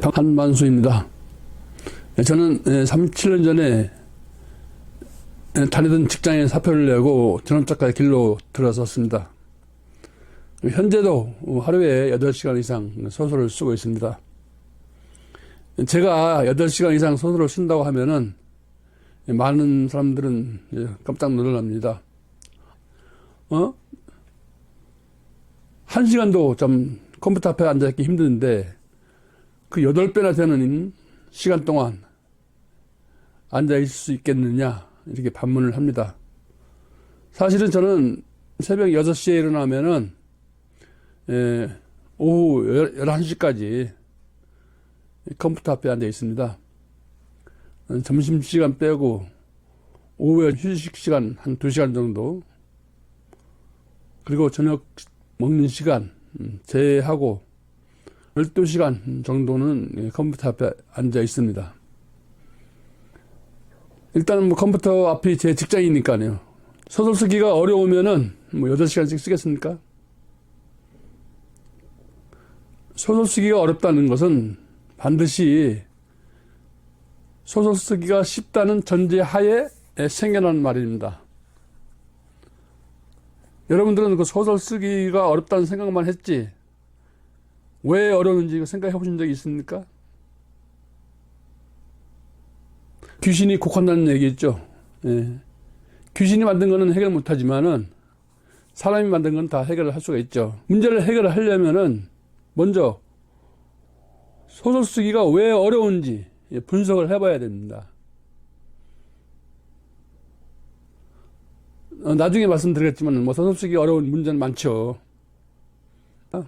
한만수입니다. 저는 37년 전에 다니던 직장에 사표를 내고 전업작가의 길로 들어섰습니다. 현재도 하루에 8시간 이상 소설을 쓰고 있습니다. 제가 8시간 이상 소설을 쓴다고 하면은 많은 사람들은 깜짝 놀랍니다. 1시간도 좀 컴퓨터 앞에 앉아있기 힘드는데 그 8배나 되는 시간 동안 앉아있을 수 있겠느냐 이렇게 반문을 합니다. 사실은 저는 새벽 6시에 일어나면은 오후 11시까지 컴퓨터 앞에 앉아 있습니다. 점심시간 빼고 오후에 휴식시간 한 2시간 정도, 그리고 저녁 먹는 시간 제외하고 12시간 정도는 컴퓨터 앞에 앉아 있습니다. 일단은 컴퓨터 앞이 제 직장이니까요. 소설 쓰기가 어려우면은 8시간씩 쓰겠습니까? 소설 쓰기가 어렵다는 것은 반드시 소설 쓰기가 쉽다는 전제하에 생겨난 말입니다. 여러분들은 그 소설 쓰기가 어렵다는 생각만 했지 왜 어려운지 생각해 보신 적이 있습니까? 귀신이 곡한다는 얘기 있죠. 귀신이 만든 거는 해결 못 하지만은 사람이 만든 건 다 해결을 할 수가 있죠. 문제를 해결을 하려면은 먼저 소설 쓰기가 왜 어려운지 분석을 해봐야 됩니다. 나중에 말씀드리겠지만 소설 쓰기 어려운 문제는 많죠.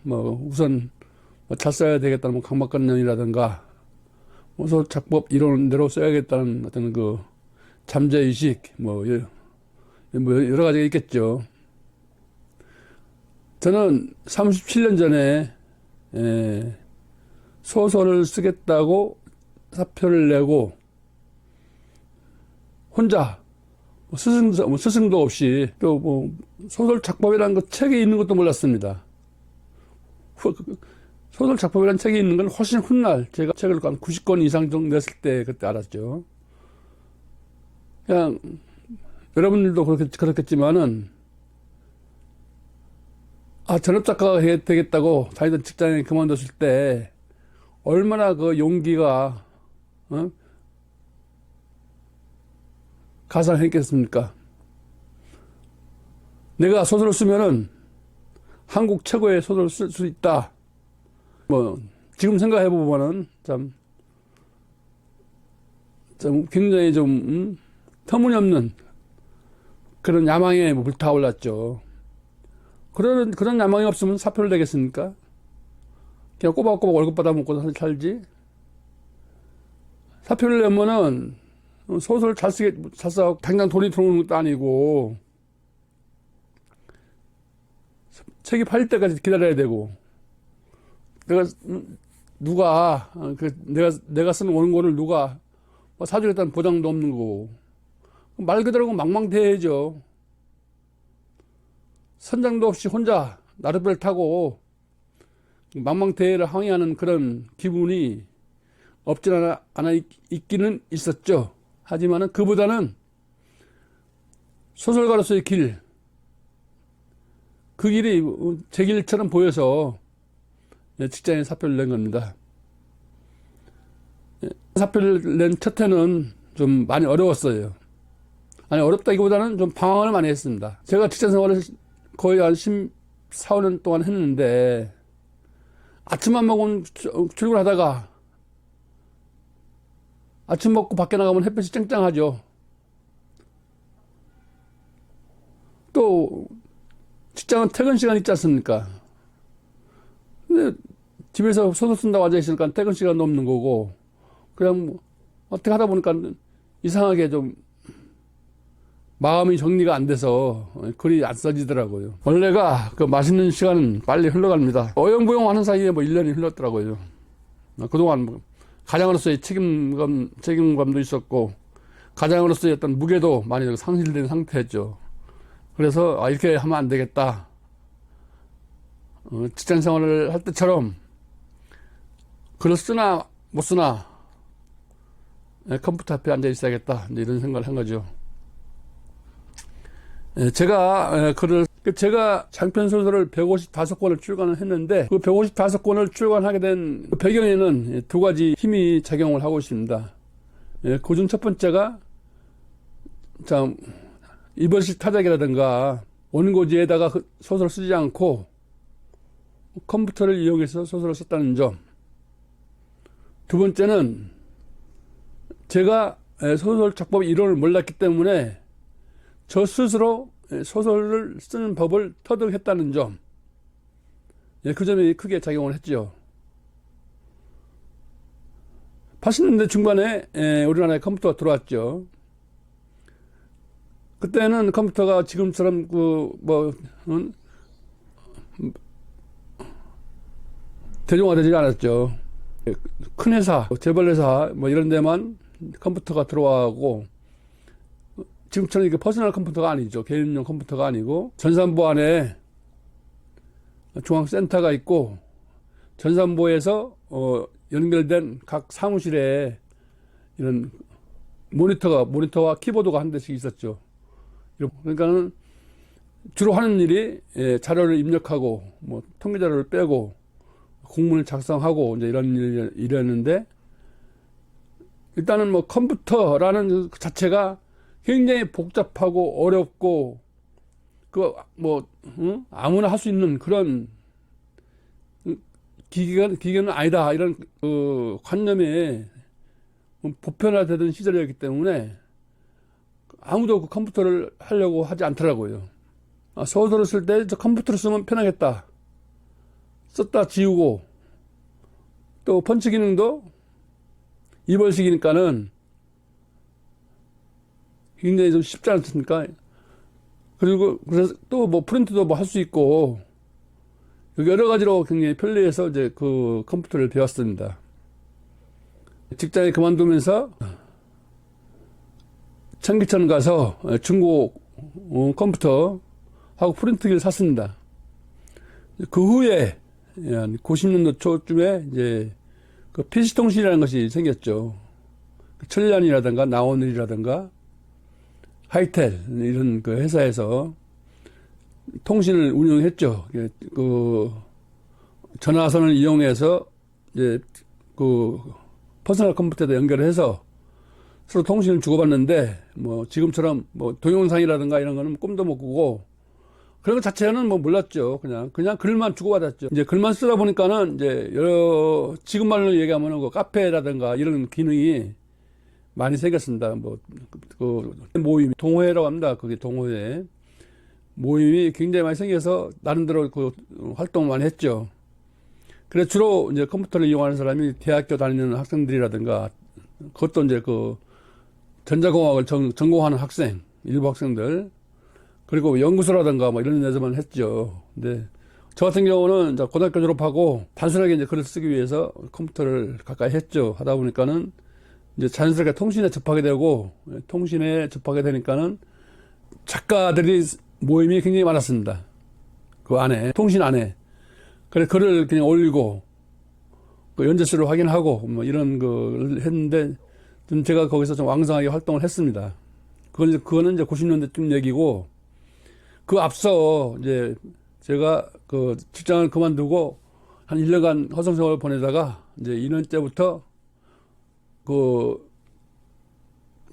우선 잘 써야 되겠다는 강박관념이라든가 소설 작법 이론대로 써야겠다는 어떤 그 잠재의식 여러 가지가 있겠죠. 저는 37년 전에 소설을 쓰겠다고 사표를 내고 혼자 스승도 없이 또 소설 작법이라는 그 책이 있는 것도 몰랐습니다. 소설 작법이라는 책이 있는 건 훨씬 훗날 제가 책을 한 90권 이상 정도 냈을 때 그때 알았죠. 그냥 여러분들도 그렇겠지만은 전업 작가가 되겠다고 다니던 직장에 그만뒀을 때 얼마나 그 용기가 가상했겠습니까? 내가 소설을 쓰면은 한국 최고의 소설을 쓸 수 있다. 지금 생각해 보면은 참 굉장히 좀 터무니없는 그런 야망에 불타올랐죠. 그런 야망이 없으면 사표를 내겠습니까? 그냥 꼬박꼬박 월급 받아먹고 살지. 사표를 내면은 소설 잘 써서 당장 돈이 들어오는 것도 아니고 책이 팔릴 때까지 기다려야 되고, 내가 쓰는 원고를 누가 사주겠다는 보장도 없는 거고, 말 그대로 망망대해죠. 선장도 없이 혼자 나룻배를 타고 망망대해를 항해하는 그런 기분이 없진 않아 있기는 있었죠. 하지만은 그보다는 소설가로서의 길, 그 길이 제 길처럼 보여서 직장에 사표를 낸 겁니다. 사표를 낸 첫 해는 좀 많이 어려웠어요. 아니, 어렵다기보다는 좀 방황을 많이 했습니다. 제가 직장 생활을 거의 한 14~15년 동안 했는데 아침만 먹으면 출근하다가 아침 먹고 밖에 나가면 햇빛이 쨍쨍하죠. 또 직장은 퇴근 시간 있지 않습니까? 근데 집에서 소설 쓴다고 앉아있으니까 퇴근 시간도 없는 거고, 그냥 어떻게 하다 보니까 이상하게 좀 마음이 정리가 안 돼서 글이 안 써지더라고요. 원래가 그 맛있는 시간은 빨리 흘러갑니다. 어영부영 하는 사이에 1년이 흘렀더라고요. 그동안 가장으로서의 책임감도 있었고, 가장으로서의 어떤 무게도 많이 상실된 상태였죠. 그래서 이렇게 하면 안 되겠다. 직장 생활을 할 때처럼 글을 쓰나 못 쓰나 컴퓨터 앞에 앉아 있어야겠다 이제 이런 생각을 한 거죠. 제가 장편 소설을 155권을 출간을 했는데 그 155권을 출간하게 된 배경에는 두 가지 힘이 작용을 하고 있습니다. 그중 첫 번째가 참 이벌식 타작이라든가 원고지에다가 소설을 쓰지 않고 컴퓨터를 이용해서 소설을 썼다는 점. 두 번째는 제가 소설 작법 이론을 몰랐기 때문에 저 스스로 소설을 쓰는 법을 터득했다는 점. 그 점이 크게 작용을 했죠. 80년대 중반에 우리나라에 컴퓨터가 들어왔죠. 그때는 컴퓨터가 지금처럼 대중화되지 않았죠. 큰 회사, 재벌 회사 이런 데만 컴퓨터가 들어와고 지금처럼 이게 퍼스널 컴퓨터가 아니죠. 개인용 컴퓨터가 아니고 전산부 안에 중앙센터가 있고 전산부에서 연결된 각 사무실에 이런 모니터와 키보드가 한 대씩 있었죠. 그러니까는 주로 하는 일이 자료를 입력하고 통계 자료를 빼고 공문을 작성하고 이제 이런 일이었는데 일단은 컴퓨터라는 그 자체가 굉장히 복잡하고 어렵고 아무나 할 수 있는 그런 기계는 아니다 이런 관념에 보편화되던 시절이었기 때문에 아무도 그 컴퓨터를 하려고 하지 않더라고요. 소설을 쓸 때 컴퓨터를 쓰면 편하겠다. 썼다 지우고 또 펀치 기능도 이벌식이니까는 굉장히 좀 쉽지 않습니까? 그리고 그래서 또 프린트도 할 수 있고 여러 가지로 굉장히 편리해서 이제 그 컴퓨터를 배웠습니다. 직장에 그만두면서 청기천 가서 중고 컴퓨터하고 프린트기를 샀습니다. 그 후에 90년도 초쯤에 이제 그 PC통신이라는 것이 생겼죠. 천련이라든가 나오늘이라든가 하이텔 이런 그 회사에서 통신을 운영했죠. 그 전화선을 이용해서 이제 그 퍼스널 컴퓨터에다 연결해서 서로 통신을 주고받는데 지금처럼 동영상이라든가 이런 거는 꿈도 못 꾸고 그런 것 자체는 몰랐죠. 그냥 글만 주고받았죠. 이제 글만 쓰다 보니까는 이제 지금 말로 얘기하면 카페라든가 이런 기능이 많이 생겼습니다. 모임, 동호회라고 합니다. 그게 동호회. 모임이 굉장히 많이 생겨서 나름대로 활동을 많이 했죠. 그래서 주로 이제 컴퓨터를 이용하는 사람이 대학교 다니는 학생들이라든가 그것도 이제 전자공학을 전공하는 학생, 일부 학생들, 그리고 연구소라든가 이런 데서만 했죠. 근데 저 같은 경우는 이제 고등학교 졸업하고 단순하게 이제 글을 쓰기 위해서 컴퓨터를 가까이 했죠. 하다 보니까는 이제 자연스럽게 통신에 접하게 되니까는 작가들이 모임이 굉장히 많았습니다. 그 안에, 통신 안에. 그래, 글을 그냥 올리고, 연재수를 확인하고, 이런 걸 했는데, 좀 제가 거기서 좀 왕성하게 활동을 했습니다. 그거는 이제 90년대쯤 얘기고, 그 앞서 이제 제가 그 직장을 그만두고 한 1년간 허송세월을 보내다가 이제 2년째부터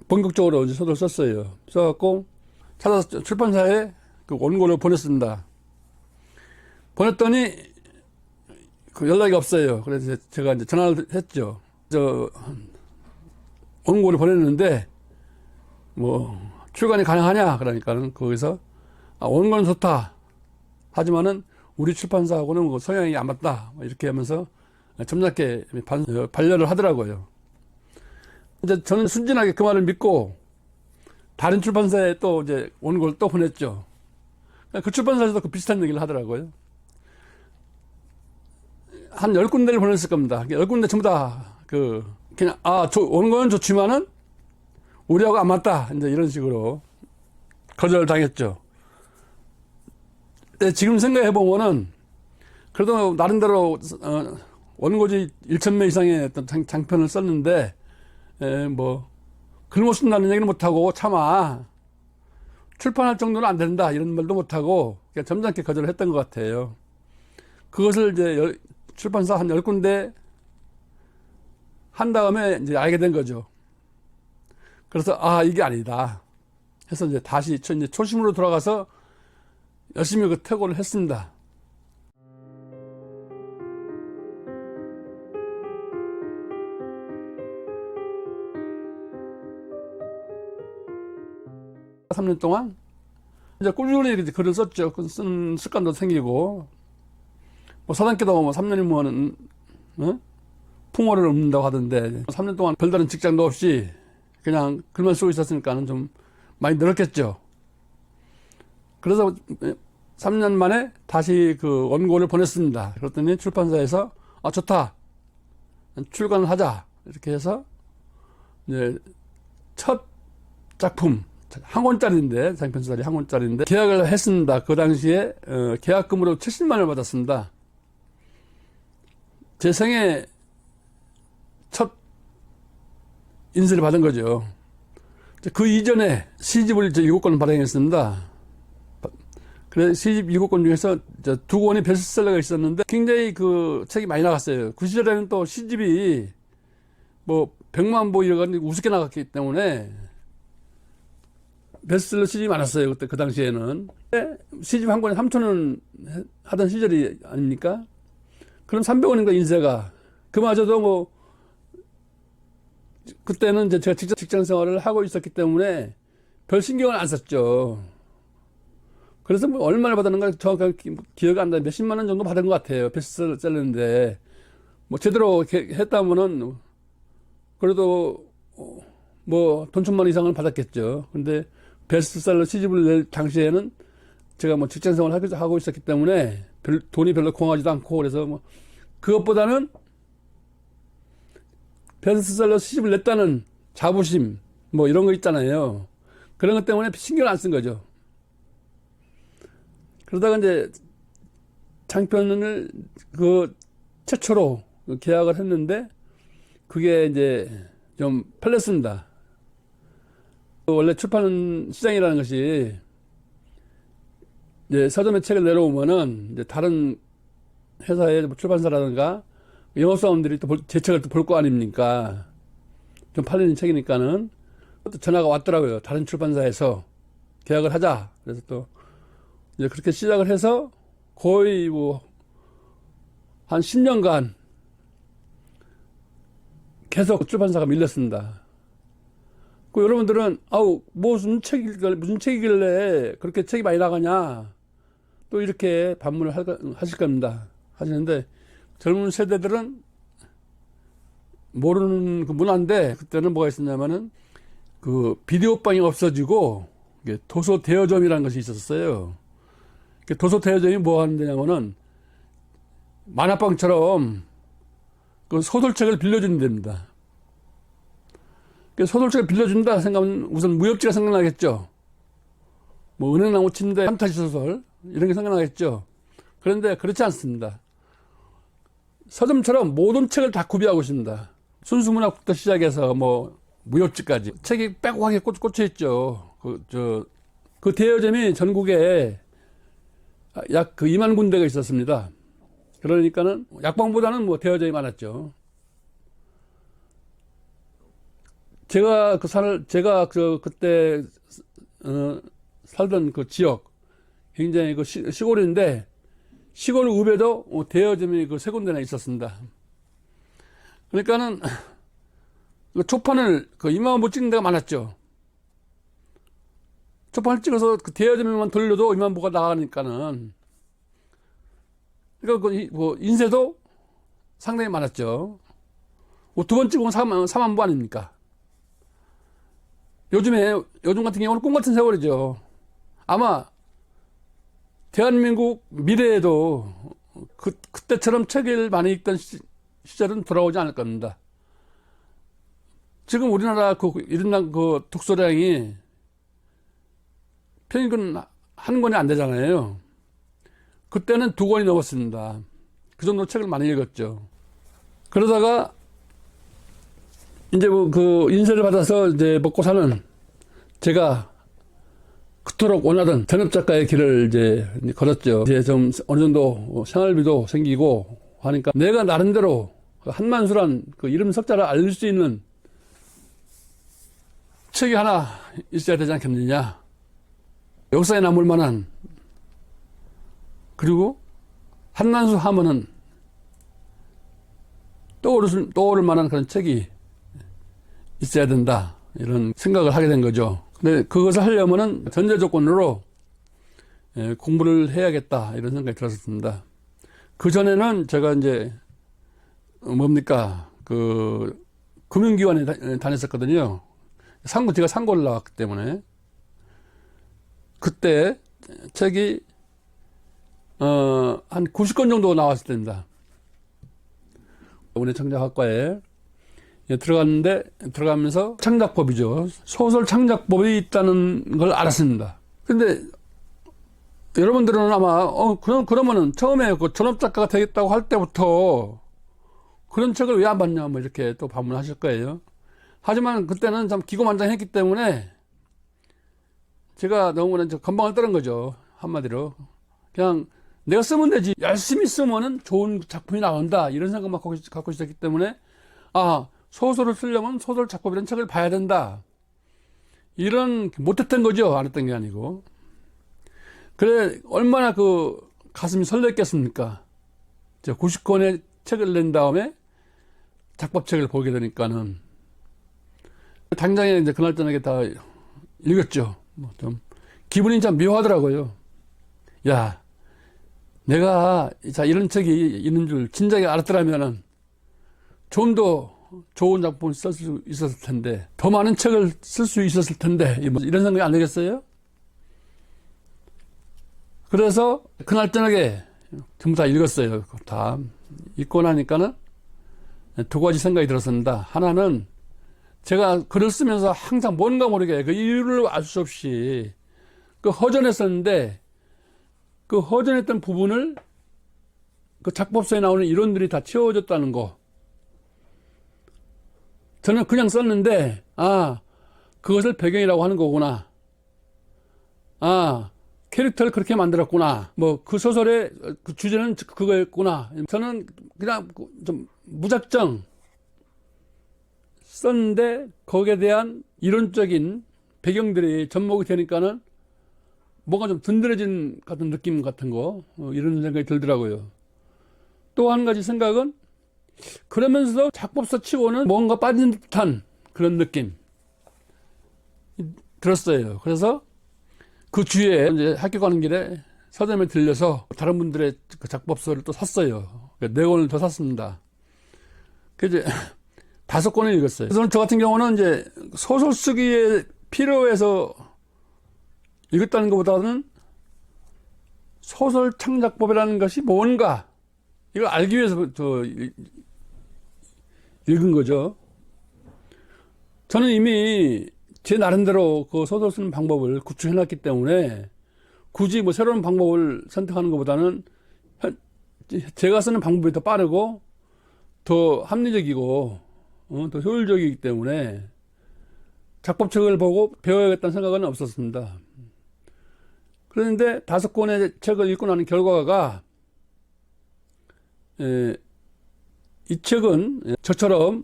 본격적으로 이제 소설을 썼어요. 써갖고 찾아서 출판사에 그 원고를 보냈습니다. 보냈더니 연락이 없어요. 그래서 제가 이제 전화를 했죠. 원고를 보냈는데 출간이 가능하냐? 그러니까는 거기서 원고는 좋다. 하지만은 우리 출판사하고는 성향이 안 맞다. 이렇게 하면서 점잖게 반려를 하더라고요. 이제 저는 순진하게 그 말을 믿고 다른 출판사에 또 이제 원고를 또 보냈죠. 그 출판사에서도 그 비슷한 얘기를 하더라고요. 한 10군데를 보냈을 겁니다. 10군데 전부 다 그냥 원고는 좋지만은 우리하고 안 맞다. 이제 이런 식으로 거절당했죠. 지금 생각해 보면은 그래도 나름대로 원고지 1,000매 이상의 어떤 장편을 썼는데, 뭐, 글 못 쓴다는 얘기는 못하고, 차마, 출판할 정도는 안 된다, 이런 말도 못하고, 그냥 점잖게 거절을 했던 것 같아요. 그것을 이제 출판사 한 10군데 한 다음에 이제 알게 된 거죠. 그래서, 아, 이게 아니다. 해서 이제 다시 이제 초심으로 돌아가서 열심히 그 퇴고를 했습니다. 삼 년 동안 이제 꾸준히 이렇게 글을 썼죠. 쓴 습관도 생기고, 뭐 사단계도 뭐 3년이면 풍어를 읊는다고 하던데, 3년 동안 별다른 직장도 없이 그냥 글만 쓰고 있었으니까는 좀 많이 늘었겠죠. 그래서 3년 만에 다시 그 원고를 보냈습니다. 그랬더니 출판사에서, 아, 좋다. 출간을 하자. 이렇게 해서, 이제 첫 작품, 한 권짜리인데, 장편수다리 한 권짜리인데, 계약을 했습니다. 그 당시에, 계약금으로 70만 원을 받았습니다. 제 생애 첫 인쇄를 받은 거죠. 그 이전에 시집을 7권 발행했습니다. 그래서 시집 7권 중에서 2권이 베스트셀러가 있었는데 굉장히 그 책이 많이 나갔어요. 그 시절에는 또 시집이 뭐 100만 부 이래가지고 우습게 나갔기 때문에 베스트셀러 시집이 많았어요. 그때 그 당시에는. 시집 한 권에 3,000원 하던 시절이 아닙니까? 그럼 300원인가 인쇄가. 그마저도 뭐 그때는 이제 제가 직장 생활을 하고 있었기 때문에 별 신경을 안 썼죠. 그래서 뭐 얼마나 받았는가 정확하게 기억이 안 나요. 몇십만 원 정도 받은 것 같아요. 베스트셀러인데. 뭐 제대로 했다면은 그래도 뭐 돈 1,000만 원 이상은 받았겠죠. 근데 베스트셀러 시집을 낼 당시에는 제가 뭐 직장 생활을 하고 있었기 때문에 돈이 별로 공하지도 않고, 그래서 뭐 그것보다는 베스트셀러 시집을 냈다는 자부심, 뭐 이런 거 있잖아요. 그런 것 때문에 신경을 안 쓴 거죠. 그러다가 이제 장편을 그 최초로 계약을 했는데, 그게 이제 좀 팔렸습니다. 원래 출판 시장이라는 것이 이제 서점에 책을 내려오면은 이제 다른 회사의 출판사라든가 영업사원들이 또 제 책을 또 볼 거 아닙니까? 좀 팔리는 책이니까는 또 전화가 왔더라고요. 다른 출판사에서 계약을 하자. 그래서 또 이제 그렇게 시작을 해서 거의 뭐 한 10년간 계속 출판사가 밀렸습니다. 그 여러분들은 아우 무슨 책이길래 그렇게 책이 많이 나가냐 또 이렇게 반문을 하실 겁니다. 하시는데 젊은 세대들은 모르는 그 문화인데, 그때는 뭐가 있었냐면은 그 비디오방이 없어지고 도서 대여점이라는 것이 있었어요. 도서 대여점이 뭐 하는 데냐면은 만화방처럼 그 소설책을 빌려주는 데입니다. 소설책을 빌려준다 생각하면 우선 무협지가 생각나겠죠. 뭐 은행나무 침대, 판타지 소설 이런 게 생각나겠죠. 그런데 그렇지 않습니다. 서점처럼 모든 책을 다 구비하고 있습니다. 순수문학부터 시작해서 뭐 무협지까지 책이 빼곡하게 꽂혀 있죠. 그 대여점이 전국에 약 그 2만 군데가 있었습니다. 그러니까는 약방보다는 뭐 대여점이 많았죠. 제가 그때 살던 그 지역 굉장히 그 시골인데, 시골 읍에도 대여점이 그 3군데나 있었습니다. 그러니까는 그 초판을 그 2만 원 못 찍는 데가 많았죠. 초판을 찍어서 그 대여점에만 돌려도 2만 부가 나가니까는, 그러니까 그 인쇄도 상당히 많았죠. 2번 찍으면 4만 부 아닙니까? 요즘 같은 경우는 꿈 같은 세월이죠. 아마 대한민국 미래에도 그때처럼 책을 많이 읽던 시절은 돌아오지 않을 겁니다. 지금 우리나라 일인당 그 독서량이 평균 한 권이 안 되잖아요. 그때는 2권이 넘었습니다. 그 정도 책을 많이 읽었죠. 그러다가 이제 뭐 그 인쇄를 받아서 이제 먹고 사는 제가 그토록 원하던 전업 작가의 길을 이제 걸었죠. 이제 좀 어느 정도 생활비도 생기고 하니까 내가 나름대로 한만수란 그 이름 석자를 알릴 수 있는 책이 하나 있어야 되지 않겠느냐. 역사에 남을 만한, 그리고 한만수 하면은 떠오를 만한 그런 책이 있어야 된다. 이런 생각을 하게 된 거죠. 근데 그것을 하려면은 전제 조건으로 공부를 해야겠다. 이런 생각이 들었습니다. 그전에는 제가 이제 뭡니까? 그 금융기관에 다녔었거든요. 제가 상고를 나왔기 때문에. 그때 책이 한 90권 정도 나왔을 때입니다. 우리 창작학과에 들어가면서 창작법이죠. 소설 창작법이 있다는 걸 알았습니다. 근데 여러분들은 아마 그러면은 처음에 그 전업작가가 되겠다고 할 때부터 그런 책을 왜 안 봤냐 뭐 이렇게 또 반문하실 거예요. 하지만 그때는 참 기고만장했기 때문에 제가 너무나 건방을 떨은 거죠. 한마디로. 그냥 내가 쓰면 되지. 열심히 쓰면은 좋은 작품이 나온다. 이런 생각만 갖고 있었기 때문에, 소설을 쓰려면 소설 작법이라는 책을 봐야 된다. 이런, 못했던 거죠. 안 했던 게 아니고. 그래, 얼마나 그 가슴이 설렜겠습니까? 90권의 책을 낸 다음에 작법책을 보게 되니까는. 당장에 이제 그날 저녁에 다 읽었죠. 뭐 좀, 기분이 참 묘하더라고요. 야, 내가 이런 책이 있는 줄 진작에 알았더라면은 좀 더 좋은 작품을 쓸 수 있었을 텐데, 더 많은 책을 쓸 수 있었을 텐데, 이런 생각이 안 들겠어요? 그래서 그날 저녁에 전부 다 읽었어요. 다 읽고 나니까는 두 가지 생각이 들었습니다. 하나는 제가 글을 쓰면서 항상 뭔가 모르게 그 이유를 알 수 없이 그 허전했었는데, 그 허전했던 부분을 그 작법서에 나오는 이론들이 다 채워졌다는 거. 저는 그냥 썼는데, 그것을 배경이라고 하는 거구나. 캐릭터를 그렇게 만들었구나. 뭐, 그 소설의 그 주제는 그거였구나. 저는 그냥 좀 무작정 썼는데, 거기에 대한 이론적인 배경들이 접목이 되니까는 뭔가 좀 든든해진 같은 느낌 같은 거, 이런 생각이 들더라고요. 또 한 가지 생각은, 그러면서도 작법서 치고는 뭔가 빠진 듯한 그런 느낌 들었어요. 그래서 그 주에 이제 학교 가는 길에 서점에 들려서 다른 분들의 그 작법서를 또 샀어요. 4권을 더 샀습니다. 그래서 이제 5권을 읽었어요. 그래서 저 같은 경우는 이제 소설 쓰기에 필요해서 읽었다는 것보다는 소설 창작법이라는 것이 뭔가 이걸 알기 위해서 더 읽은 거죠. 저는 이미 제 나름대로 그 소설 쓰는 방법을 구축해놨기 때문에 굳이 뭐 새로운 방법을 선택하는 것보다는 제가 쓰는 방법이 더 빠르고 더 합리적이고 더 효율적이기 때문에 작법책을 보고 배워야겠다는 생각은 없었습니다. 그런데 5권의 책을 읽고 나는 결과가 이 책은 저처럼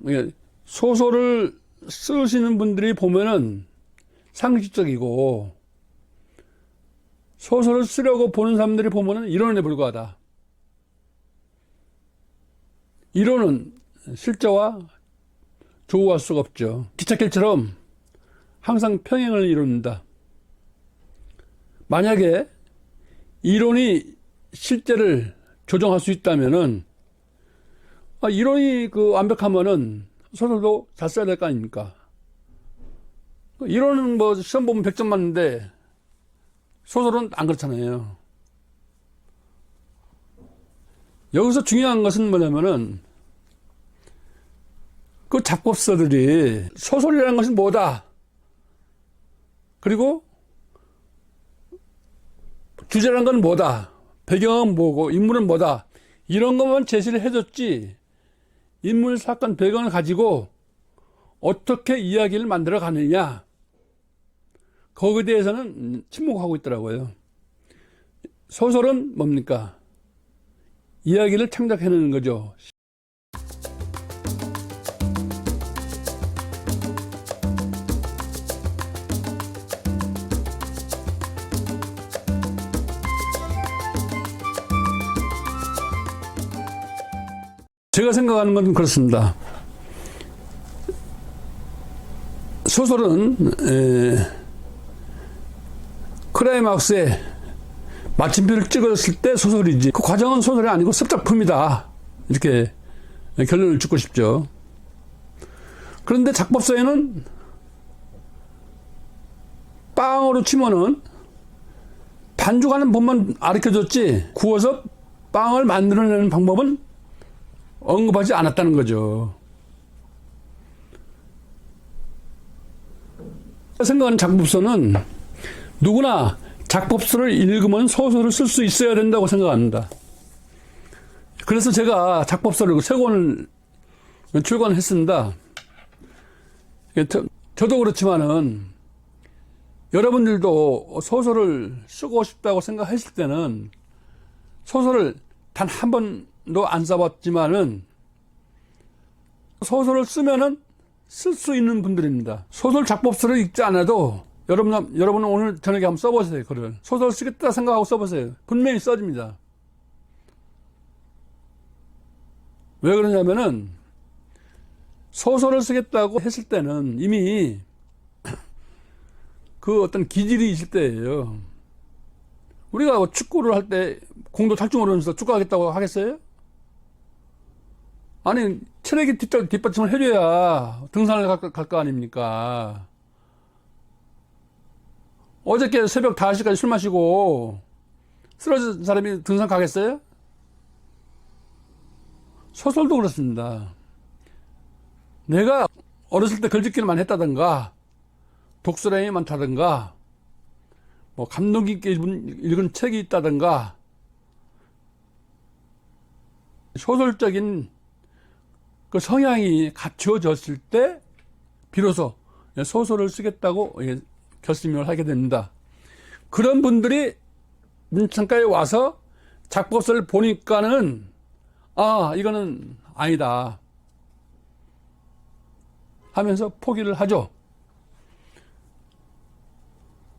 소설을 쓰시는 분들이 보면은 상식적이고 소설을 쓰려고 보는 사람들이 보면은 이론에 불과하다. 이론은 실제와 조우할 수가 없죠. 기찻길처럼 항상 평행을 이룬다. 만약에 이론이 실제를 조정할 수 있다면은 이론이 완벽하면은 소설도 잘 써야 될 거 아닙니까? 이론은 뭐 시험 보면 100점 맞는데 소설은 안 그렇잖아요. 여기서 중요한 것은 뭐냐면은 그 작법서들이 소설이라는 것은 뭐다. 그리고 주제라는 건 뭐다. 배경은 뭐고 인물은 뭐다. 이런 것만 제시를 해줬지 인물, 사건, 배경을 가지고 어떻게 이야기를 만들어 가느냐, 거기에 대해서는 침묵하고 있더라고요. 소설은 뭡니까? 이야기를 창작해내는 거죠. 제가 생각하는 건 그렇습니다. 소설은 클라이막스에 마침표를 찍었을 때 소설이지, 그 과정은 소설이 아니고 습작품이다, 이렇게 결론을 짓고 싶죠. 그런데 작법서에는 빵으로 치면은 반죽하는 법만 가르쳐줬지 구워서 빵을 만들어내는 방법은 언급하지 않았다는 거죠. 생각하는 작법서는 누구나 작법서를 읽으면 소설을 쓸 수 있어야 된다고 생각합니다. 그래서 제가 작법서를 3권을 출간했습니다. 저도 그렇지만은 여러분들도 소설을 쓰고 싶다고 생각하실 때는 소설을 단 한 번도 안 써봤지만은 소설을 쓰면은 쓸 수 있는 분들입니다. 소설 작법서를 읽지 않아도 여러분은 오늘 저녁에 한번 써보세요. 글을 소설 쓰겠다 생각하고 써보세요. 분명히 써집니다. 왜 그러냐면은 소설을 쓰겠다고 했을 때는 이미 그 어떤 기질이 있을 때예요. 우리가 축구를 할 때 공도 탈 줄 모르면서 축구하겠다고 하겠어요? 아니, 체력이 뒷받침을 해줘야 등산을 갈 거 아닙니까? 어저께 새벽 5시까지 술 마시고 쓰러진 사람이 등산 가겠어요? 소설도 그렇습니다. 내가 어렸을 때 글짓기를 많이 했다든가, 독서량이 많다든가, 뭐 감동 깊게 읽은 책이 있다든가, 소설적인 그 성향이 갖추어졌을 때 비로소 소설을 쓰겠다고 결심을 하게 됩니다. 그런 분들이 문창가에 와서 작법서를 보니까는 이거는 아니다 하면서 포기를 하죠.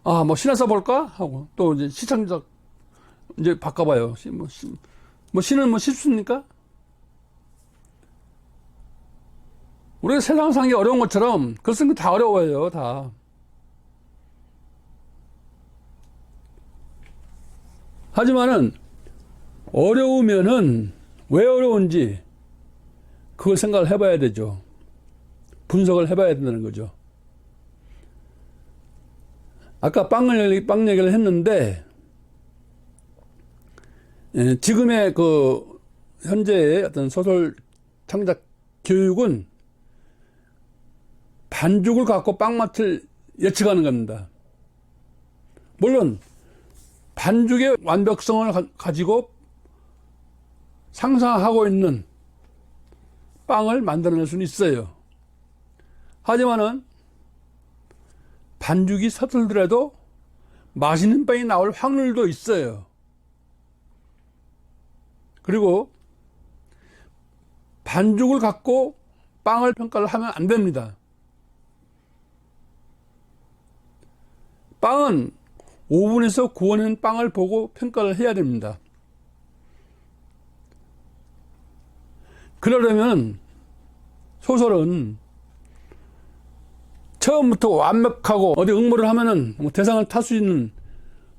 뭐 시나 써볼까 하고 또 이제 시창작 이제 바꿔봐요. 시는 뭐 쉽습니까? 우리가 세상 사는 게 어려운 것처럼 글 쓰는 게 다 어려워요, 다. 하지만은 어려우면은 왜 어려운지 그걸 생각을 해봐야 되죠. 분석을 해봐야 된다는 거죠. 아까 빵 얘기를 했는데, 지금의 그 현재의 어떤 소설 창작 교육은 반죽을 갖고 빵 맛을 예측하는 겁니다. 물론 반죽의 완벽성을 가지고 상상하고 있는 빵을 만들어낼 수는 있어요. 하지만은 반죽이 서툴더라도 맛있는 빵이 나올 확률도 있어요. 그리고 반죽을 갖고 빵을 평가를 하면 안 됩니다. 빵은 오븐에서 구워낸 빵을 보고 평가를 해야 됩니다. 그러려면 소설은 처음부터 완벽하고 어디 응모를 하면은 뭐 대상을 탈 수 있는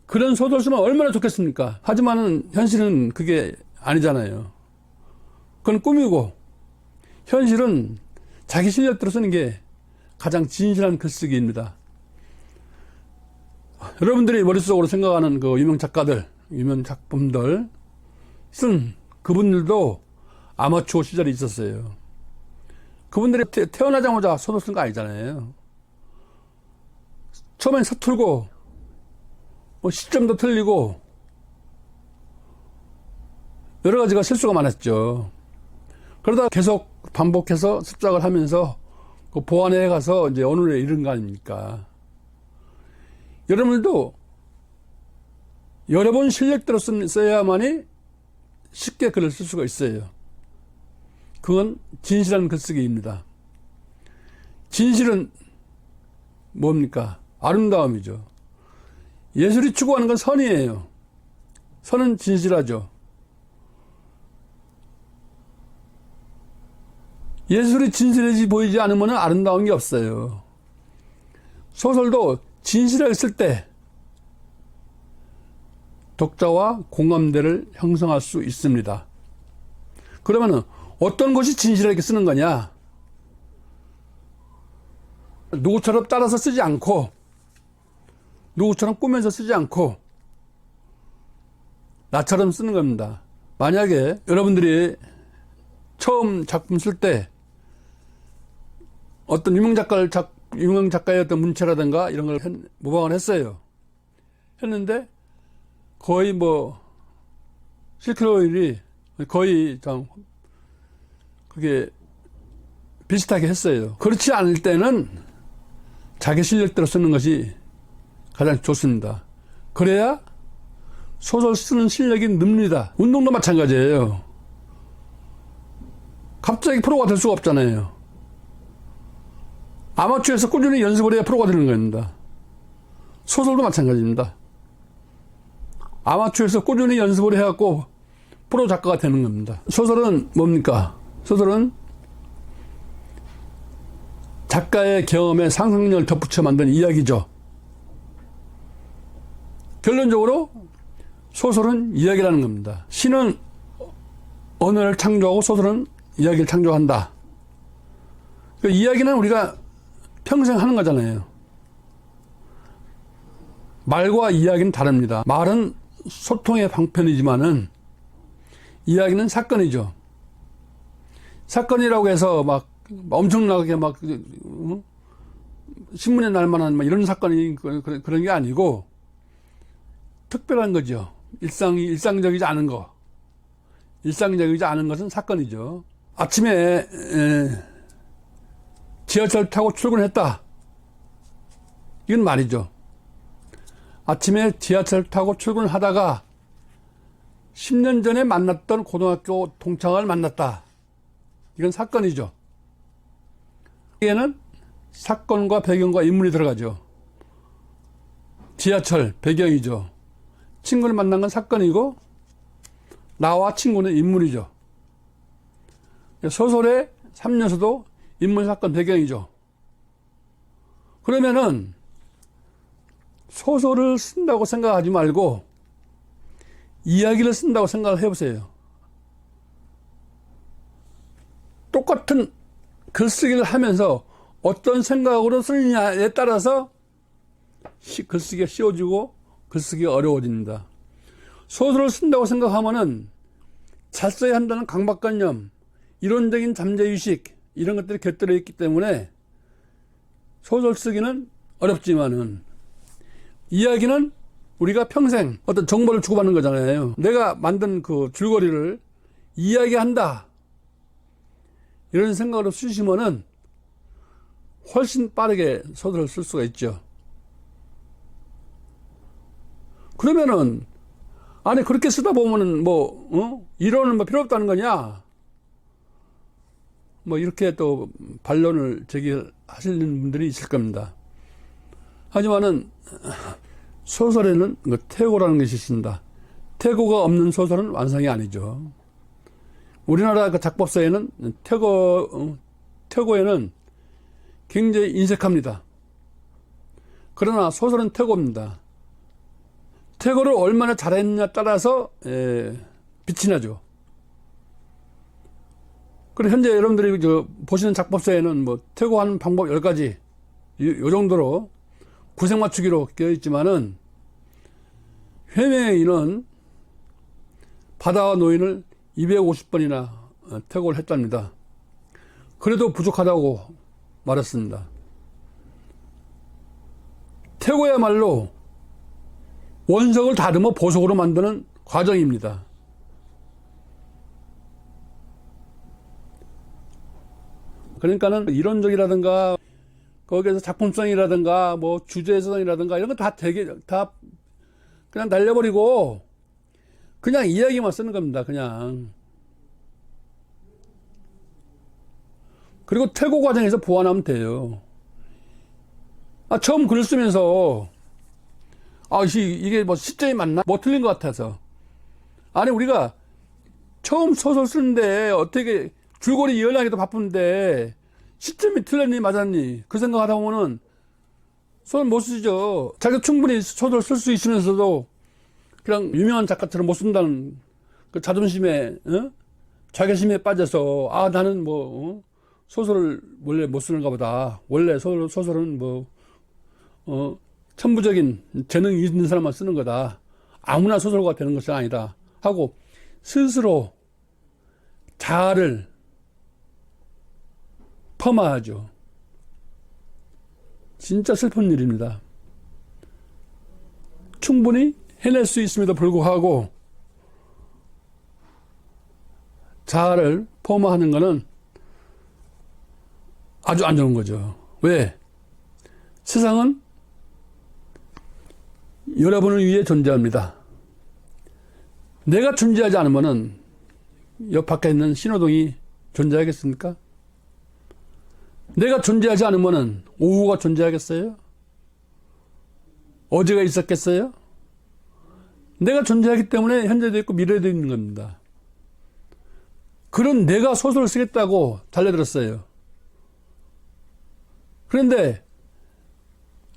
그런 소설 쓰면 얼마나 좋겠습니까? 하지만은 현실은 그게 아니잖아요. 그건 꿈이고 현실은 자기 실력대로 쓰는 게 가장 진실한 글쓰기입니다. 여러분들이 머릿속으로 생각하는 그 유명 작가들, 유명 작품들 쓴 그분들도 아마추어 시절이 있었어요. 그분들이 태어나자마자 소설 쓴 거 아니잖아요. 처음엔 서툴고 뭐 시점도 틀리고 여러 가지가 실수가 많았죠. 그러다 계속 반복해서 습작을 하면서 그 보완해 가서 이제 오늘에 이른 거 아닙니까? 여러분들도 여러 번 실력대로 써야만이 쉽게 글을 쓸 수가 있어요. 그건 진실한 글쓰기입니다. 진실은 뭡니까? 아름다움이죠. 예술이 추구하는 건 선이에요. 선은 진실하죠. 예술이 진실해지 보이지 않으면 아름다운 게 없어요. 소설도 진실하게 쓸 때 독자와 공감대를 형성할 수 있습니다. 그러면 어떤 것이 진실하게 쓰는 거냐? 누구처럼 따라서 쓰지 않고, 누구처럼 꾸면서 쓰지 않고, 나처럼 쓰는 겁니다. 만약에 여러분들이 처음 작품 쓸 때 어떤 유명 작가의 어떤 문체라든가 이런 걸 모방을 했어요. 했는데 거의 뭐 실크로일이 거의 좀 그게 비슷하게 했어요. 그렇지 않을 때는 자기 실력대로 쓰는 것이 가장 좋습니다. 그래야 소설 쓰는 실력이 늡니다. 운동도 마찬가지예요. 갑자기 프로가 될 수가 없잖아요. 아마추어에서 꾸준히 연습을 해야 프로가 되는 겁니다. 소설도 마찬가지입니다. 아마추어에서 꾸준히 연습을 해갖고 프로 작가가 되는 겁니다. 소설은 뭡니까? 소설은 작가의 경험에 상상력을 덧붙여 만든 이야기죠. 결론적으로 소설은 이야기라는 겁니다. 시는 언어를 창조하고 소설은 이야기를 창조한다. 그 이야기는 우리가 평생 하는 거잖아요. 말과 이야기는 다릅니다. 말은 소통의 방편이지만은 이야기는 사건이죠. 사건이라고 해서 막 엄청나게 막 신문에 날 만한 막 이런 사건이 그런 게 아니고 특별한 거죠. 일상적이지 않은 거. 일상적이지 않은 것은 사건이죠. 아침에 지하철 타고 출근했다. 이건 말이죠. 아침에 지하철 타고 출근하다가 10년 전에 만났던 고등학교 동창을 만났다. 이건 사건이죠. 여기에는 사건과 배경과 인물이 들어가죠. 지하철 배경이죠. 친구를 만난 건 사건이고 나와 친구는 인물이죠. 소설의 3요소도 인물, 사건, 배경이죠. 그러면은 소설을 쓴다고 생각하지 말고 이야기를 쓴다고 생각을 해보세요. 똑같은 글쓰기를 하면서 어떤 생각으로 쓰느냐에 따라서 글쓰기가 쉬워지고 글쓰기가 어려워집니다. 소설을 쓴다고 생각하면은 잘 써야 한다는 강박관념, 이론적인 잠재의식 이런 것들이 곁들여 있기 때문에 소설 쓰기는 어렵지만은 이야기는 우리가 평생 어떤 정보를 주고받는 거잖아요. 내가 만든 그 줄거리를 이야기한다. 이런 생각으로 쓰시면은 훨씬 빠르게 소설을 쓸 수가 있죠. 그러면은 아니 그렇게 쓰다 보면은 이론은 필요 없다는 거냐? 이렇게 또 반론을 제기하시는 분들이 있을 겁니다. 하지만은 소설에는 태고라는 것이 있습니다. 태고가 없는 소설은 완성이 아니죠. 우리나라 그 작법사에는 태고에는 굉장히 인색합니다. 그러나 소설은 태고입니다. 태고를 얼마나 잘했느냐에 따라서 빛이 나죠. 그리고 현재 여러분들이 보시는 작법서에는 태고하는 방법 10가지 요 정도로 구색 맞추기로 되어 있지만은 회명인은 바다와 노인을 250번이나 태고를 했답니다. 그래도 부족하다고 말했습니다. 태고야말로 원석을 다듬어 보석으로 만드는 과정입니다. 그러니까는 이론적이라든가 거기에서 작품성이라든가 뭐 주제성이라든가 이런 거 다 다 그냥 날려버리고 그냥 이야기만 쓰는 겁니다. 그냥. 그리고 퇴고 과정에서 보완하면 돼요. 처음 글을 쓰면서 이게 뭐 시점이 맞나? 뭐 틀린 것 같아서. 아니 우리가 처음 소설 쓰는데 어떻게 줄거리 이어나기도 바쁜데 시점이 틀렸니 맞았니 그 생각하다 보면은 소설 못 쓰죠. 자기가 충분히 소설 쓸 수 있으면서도 그냥 유명한 작가처럼 못 쓴다는 그 자존심에 자괴심에 빠져서 나는 뭐 소설을 원래 못 쓰는가 보다. 원래 소설은 뭐 천부적인 재능이 있는 사람만 쓰는 거다. 아무나 소설가가 되는 것이 아니다 하고 스스로 자아를 폄하하죠. 진짜 슬픈 일입니다. 충분히 해낼 수 있음에도 불구하고 자아를 폄하하는 것은 아주 안 좋은 거죠. 왜? 세상은 여러분을 위해 존재합니다. 내가 존재하지 않으면은 옆 밖에 있는 신호등이 존재하겠습니까? 내가 존재하지 않으면은 오후가 존재하겠어요? 어제가 있었겠어요? 내가 존재하기 때문에 현재도 있고 미래도 있는 겁니다. 그런 내가 소설을 쓰겠다고 달려들었어요. 그런데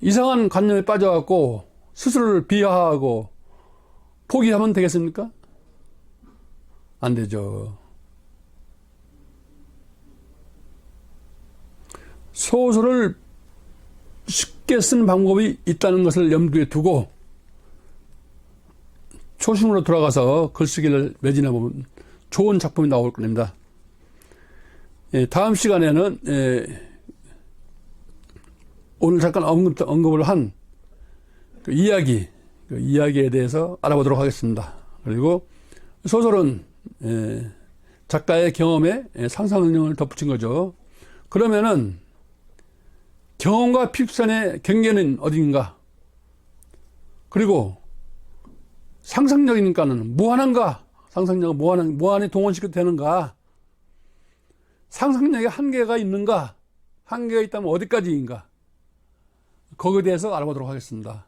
이상한 관념에 빠져갖고 스스로를 비하하고 포기하면 되겠습니까? 안 되죠. 소설을 쉽게 쓰는 방법이 있다는 것을 염두에 두고 초심으로 돌아가서 글쓰기를 매진해 보면 좋은 작품이 나올 겁니다. 다음 시간에는 오늘 잠깐 언급을 한 그 이야기에 대해서 알아보도록 하겠습니다. 그리고 소설은 작가의 경험에 상상 능력을 덧붙인 거죠. 그러면은 경험과 픽션의 경계는 어딘가? 그리고 상상력이니까는 무한한가? 상상력은 무한히 동원시켜도 되는가? 상상력에 한계가 있는가? 한계가 있다면 어디까지인가? 거기에 대해서 알아보도록 하겠습니다.